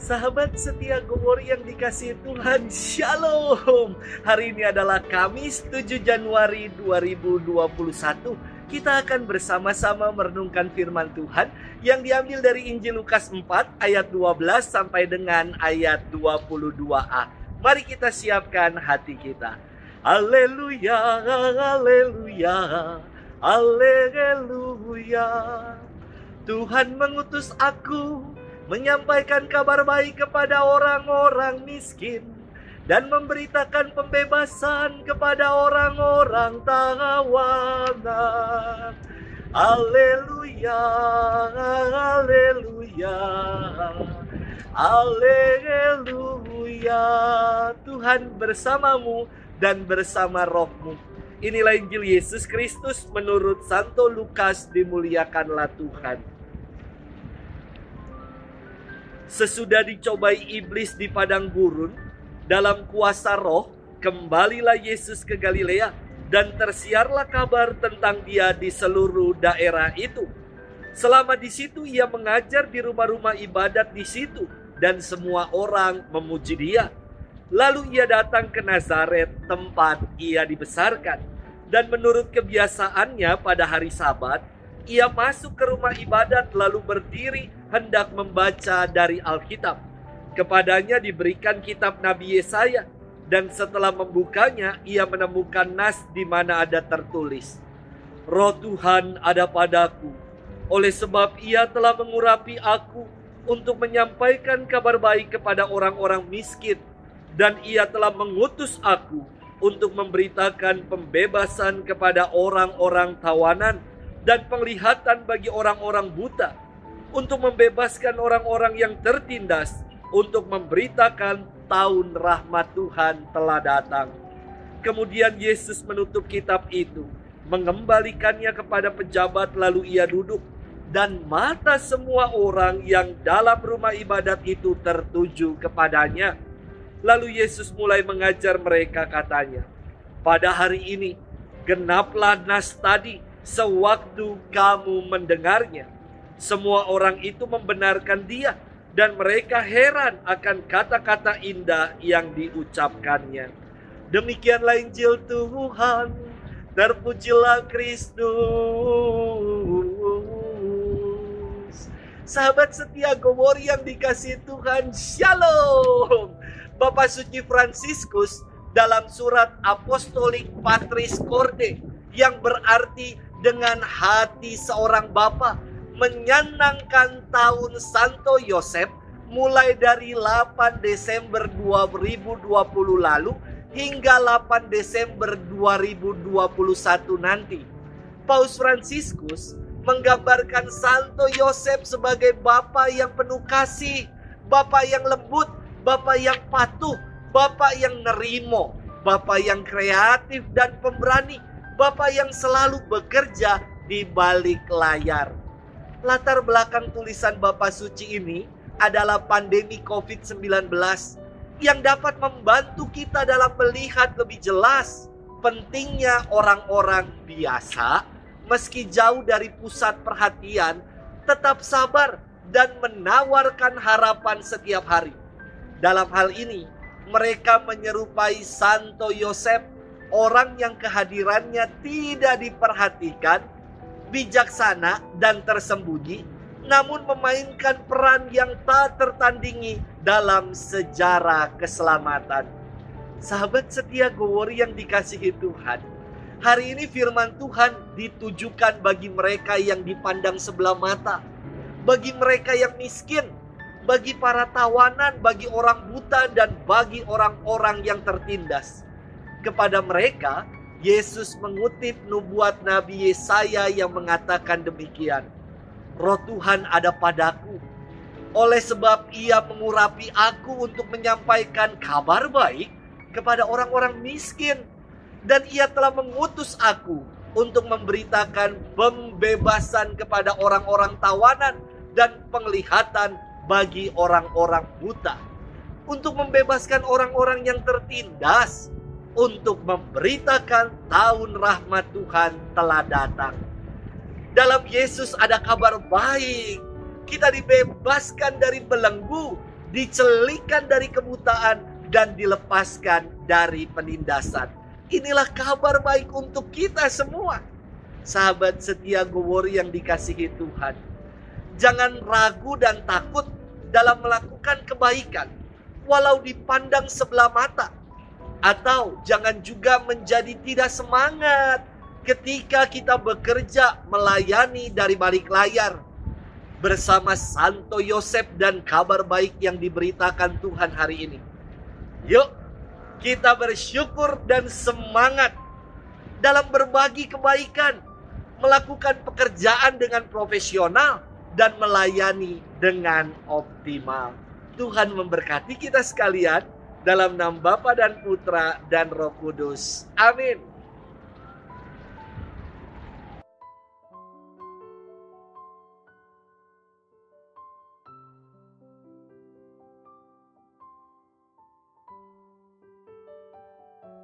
Sahabat setia Gowor yang dikasihi Tuhan, Shalom. Hari ini adalah Kamis 7 Januari 2021. Kita akan bersama-sama merenungkan firman Tuhan yang diambil dari Injil Lukas 4 ayat 12 sampai dengan ayat 22a. Mari kita siapkan hati kita. Haleluya, haleluya, haleluya. Tuhan mengutus aku menyampaikan kabar baik kepada orang-orang miskin dan memberitakan pembebasan kepada orang-orang tawanan. Haleluya, haleluya, haleluya. Tuhan bersamamu dan bersama rohmu. Inilah Injil Yesus Kristus menurut Santo Lukas. Dimuliakanlah Tuhan. Sesudah dicobai iblis di padang gurun, dalam kuasa roh, kembalilah Yesus ke Galilea, dan tersiarlah kabar tentang dia di seluruh daerah itu. Selama di situ ia mengajar di rumah-rumah ibadat di situ, dan semua orang memuji dia. Lalu ia datang ke Nazaret, tempat ia dibesarkan. Dan menurut kebiasaannya pada hari Sabat, ia masuk ke rumah ibadat lalu berdiri hendak membaca dari Alkitab. Kepadanya diberikan kitab Nabi Yesaya, dan setelah membukanya ia menemukan nas di mana ada tertulis, Roh Tuhan ada padaku, oleh sebab ia telah mengurapi aku untuk menyampaikan kabar baik kepada orang-orang miskin, dan ia telah mengutus aku untuk memberitakan pembebasan kepada orang-orang tawanan dan penglihatan bagi orang-orang buta, untuk membebaskan orang-orang yang tertindas, untuk memberitakan tahun rahmat Tuhan telah datang. Kemudian Yesus menutup kitab itu, mengembalikannya kepada pejabat, lalu ia duduk, dan mata semua orang yang dalam rumah ibadat itu tertuju kepadanya. Lalu Yesus mulai mengajar mereka, katanya, pada hari ini genaplah nas tadi sewaktu kamu mendengarnya. Semua orang itu membenarkan dia, dan mereka heran akan kata-kata indah yang diucapkannya. Demikianlah Injil Tuhan. Terpujilah Kristus. Sahabat setia Gowor yang dikasihi Tuhan, Shalom. Bapak Suci Fransiskus dalam surat Apostolik Patris Corde, yang berarti dengan hati seorang bapa, menyenangkan tahun Santo Yosef mulai dari 8 Desember 2020 lalu hingga 8 Desember 2021 nanti. Paus Fransiskus menggambarkan Santo Yosef sebagai bapa yang penuh kasih, bapa yang lembut, bapa yang patuh, bapa yang nerimo, bapa yang kreatif dan pemberani, bapa yang selalu bekerja di balik layar. Latar belakang tulisan Bapak Suci ini adalah pandemi COVID-19 yang dapat membantu kita dalam melihat lebih jelas pentingnya orang-orang biasa meski jauh dari pusat perhatian tetap sabar dan menawarkan harapan setiap hari. Dalam hal ini, mereka menyerupai Santo Yosef, orang yang kehadirannya tidak diperhatikan, bijaksana dan tersembunyi, namun memainkan peran yang tak tertandingi dalam sejarah keselamatan. Sahabat setia Gowor yang dikasihi Tuhan, hari ini firman Tuhan ditujukan bagi mereka yang dipandang sebelah mata, bagi mereka yang miskin, bagi para tawanan, bagi orang buta, dan bagi orang-orang yang tertindas. Kepada mereka, Yesus mengutip nubuat Nabi Yesaya yang mengatakan demikian, Roh Tuhan ada padaku, oleh sebab ia mengurapi aku untuk menyampaikan kabar baik kepada orang-orang miskin, dan ia telah mengutus aku untuk memberitakan pembebasan kepada orang-orang tawanan dan penglihatan bagi orang-orang buta, untuk membebaskan orang-orang yang tertindas, untuk memberitakan tahun rahmat Tuhan telah datang. Dalam Yesus ada kabar baik. Kita dibebaskan dari belenggu, dicelikan dari kebutaan, dan dilepaskan dari penindasan. Inilah kabar baik untuk kita semua. Sahabat setia Gowori yang dikasihi Tuhan, jangan ragu dan takut dalam melakukan kebaikan, walau dipandang sebelah mata. Atau jangan juga menjadi tidak semangat ketika kita bekerja melayani dari balik layar. Bersama Santo Yosef dan kabar baik yang diberitakan Tuhan hari ini. Yuk, kita bersyukur dan semangat dalam berbagi kebaikan, melakukan pekerjaan dengan profesional, dan melayani dengan optimal. Tuhan memberkati kita sekalian dalam nama Bapa dan Putra dan Roh Kudus. Amin.